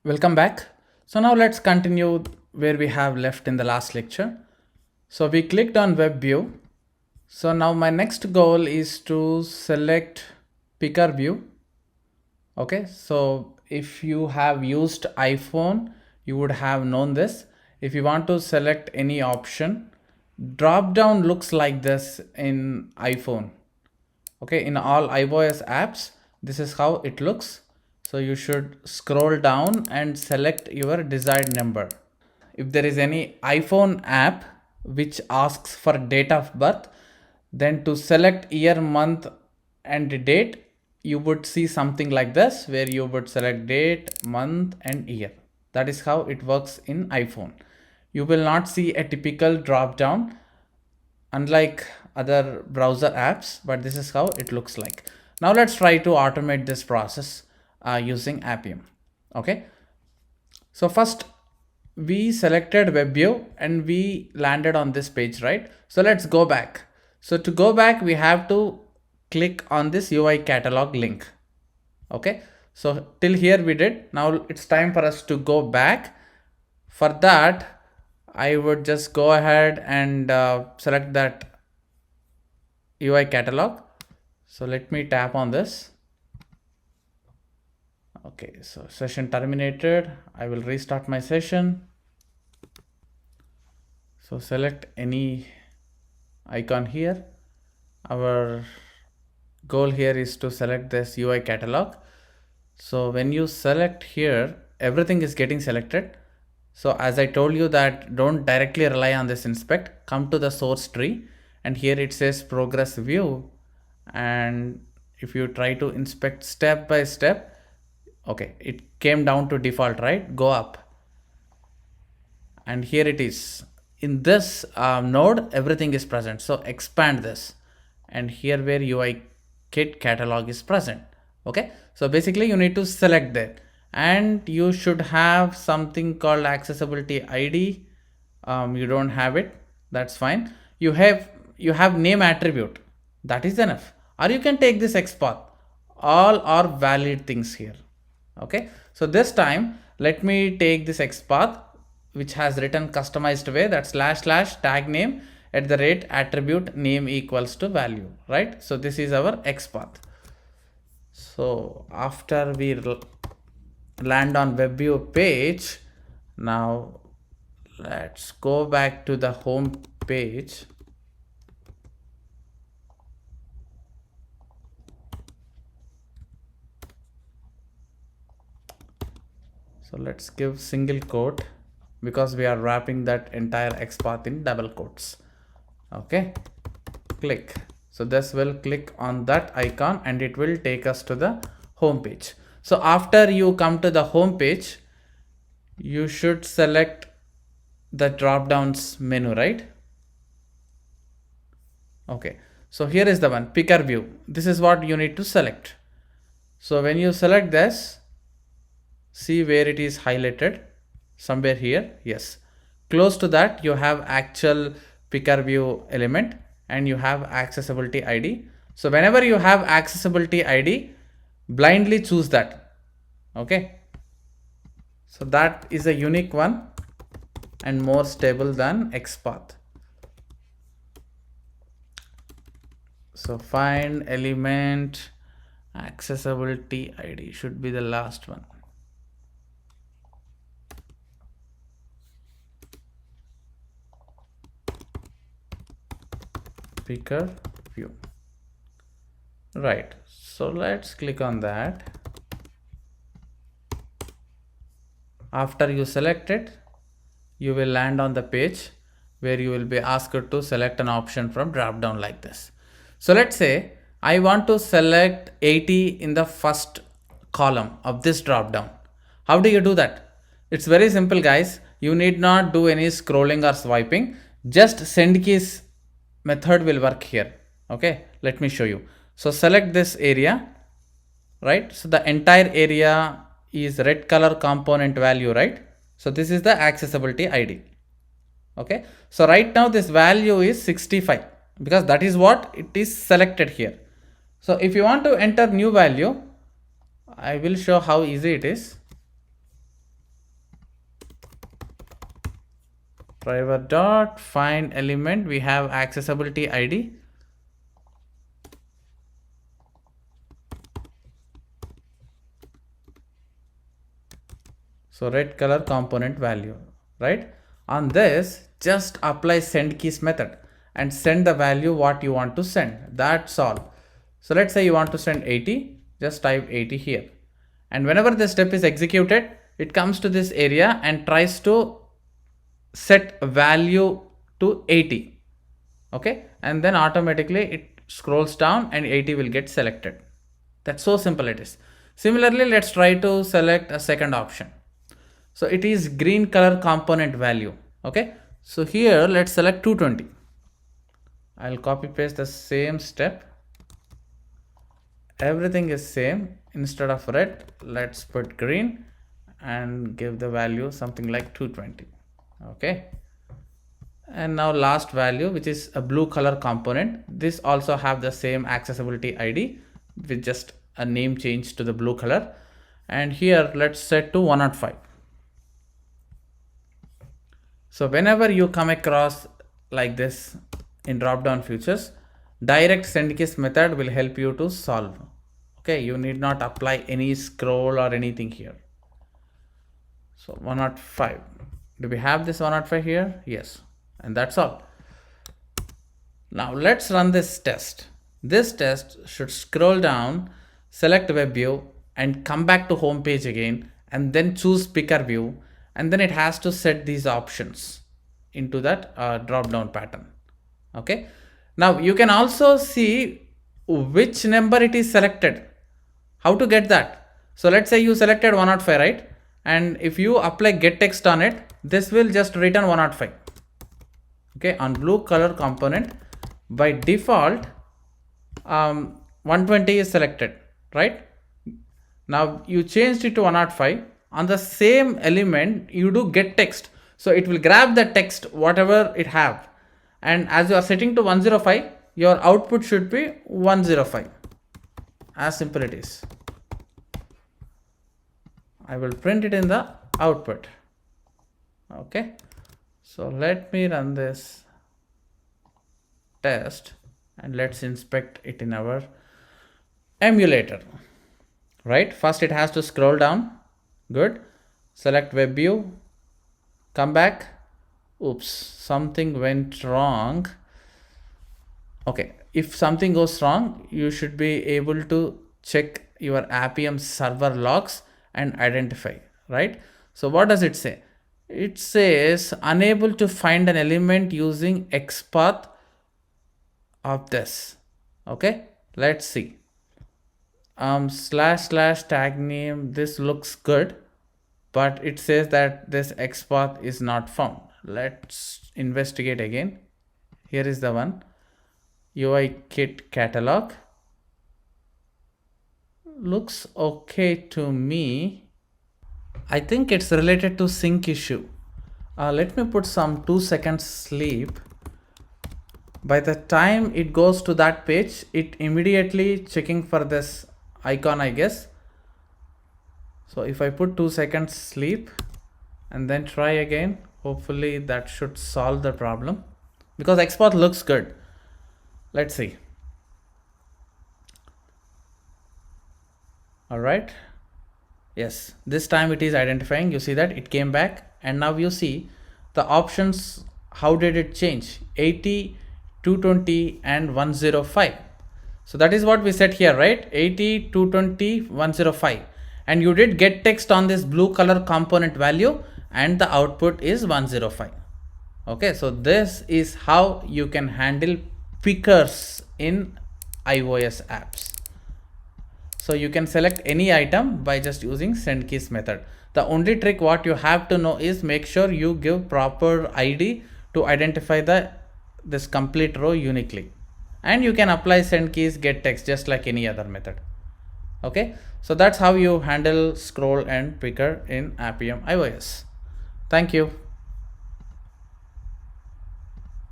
Welcome back. So now let's continue where we have left in the last lecture. So we clicked on web view. So now my next goal is to select picker view. Okay, so if you have used iPhone, you would have known this. If you want to select any option, drop down looks like this in iPhone. Okay, in all iOS apps, this is how it looks. So you should scroll down and select your desired number. If there is any iPhone app which asks for date of birth, then to select year, month and date, you would see something like this where you would select date, month and year. That is how it works in iPhone. You will not see a typical drop down unlike other browser apps, but this is how it looks like. Now let's try to automate this process using Appium. Okay, so first we selected web view and we landed on this page, right? So let's go back. So to go back, we have to click on this UI catalog link. Okay, so till here we did. Now it's time for us to go back. For that, I would just go ahead and select that UI catalog. So let me tap on this. Okay, so session terminated. I will restart my session. So select any icon here. Our goal here is to select this UI catalog. So when you select here, everything is getting selected. So as I told you that don't directly rely on this inspect, come to the source tree and here it says progress view. And if you try to inspect step by step, okay, it came down to default, right? Go up. And here it is. In this node, everything is present. So expand this. And here where UI kit catalog is present. Okay, so basically you need to select that and you should have something called accessibility ID. You don't have it, that's fine. You have name attribute, that is enough, or you can take this XPath. All are valid things here. Okay, so this time let me take this XPath which has written customized way, that / tag name at the rate attribute name equals to value, right? So this is our XPath. So after we land on web view page, now let's go back to the home page. So let's give single quote because we are wrapping that entire XPath in double quotes. Okay, click. So this will click on that icon and it will take us to the home page. So after you come to the home page, you should select the drop downs menu, right? Okay, so here is the one, picker view. This is what you need to select. So when you select this, see where it is highlighted, somewhere here. Yes, close to that you have actual picker view element and you have accessibility ID. So whenever you have accessibility ID, blindly choose that. Okay, so that is a unique one and more stable than XPath. So find element accessibility ID should be the last one. Picker view, right? So let's click on that. After you select it, you will land on the page where you will be asked to select an option from drop down like this. So let's say I want to select 80 in the first column of this drop down. How do you do that? It's very simple, guys. You need not do any scrolling or swiping. Just send keys method will work here. Okay, let me show you. So select this area, right? So the entire area is red color component value, right? So this is the accessibility ID. Okay, so right now this value is 65 because that is what it is selected here. So if you want to enter new value, I will show how easy it is. driver dot find element, we have accessibility ID. So red color component value, right? On this, just apply send keys method and send the value what you want to send. That's all. So let's say you want to send 80, just type 80 here. And whenever this step is executed, it comes to this area and tries to set value to 80. Okay, and then automatically it scrolls down and 80 will get selected. That's so simple it is. Similarly, let's try to select a second option. So it is green color component value. Okay, so here let's select 220. I'll copy paste the same step. Everything is same. Instead of red, let's put green and give the value something like 220. Okay, and now last value, which is a blue color component. This also have the same accessibility ID with just a name change to the blue color. And here let's set to 105. So whenever you come across like this in drop down features, direct send keys method will help you to solve. Okay, you need not apply any scroll or anything here. So 105. Do we have this 105 here? Yes. And that's all. Now let's run this test. This test should scroll down, select web view and come back to home page again and then choose picker view, and then it has to set these options into that drop down pattern. Okay, now you can also see which number it is selected. How to get that? So let's say you selected 105, right? And if you apply get text on it, this will just return 105. Okay, on blue color component, by default 120 is selected, right? Now you changed it to 105. On the same element you do get text, so it will grab the text whatever it have, and as you are setting to 105, your output should be 105. As simple it is. I will print it in the output. Okay, so let me run this test and let's inspect it in our emulator. Right, first it has to scroll down. Good. Select web view, come back. Oops, something went wrong. Okay, if something goes wrong, you should be able to check your Appium server logs and identify, right? So what does it say? It says unable to find an element using XPath of this. Okay, let's see. / tag name, this looks good, but it says that this XPath is not found. Let's investigate again. Here is the one, UIKit catalog. Looks okay to me. I think it's related to sync issue. Let me put some 2 seconds sleep. By the time it goes to that page, it immediately checking for this icon, I guess. So if I put 2 seconds sleep and then try again, hopefully that should solve the problem, because XPath looks good. Let's see. All right, yes, this time it is identifying. You see that it came back, and now you see the options. How did it change? 80, 220 and 105. So that is what we set here, right? 80, 220, 105. And you did get text on this blue color component value, and the output is 105. Okay, so this is how you can handle pickers in iOS apps. So you can select any item by just using send keys method. The only trick what you have to know is make sure you give proper ID to identify this complete row uniquely. And you can apply send keys get text just like any other method. Okay, so that's how you handle scroll and picker in Appium iOS. Thank you.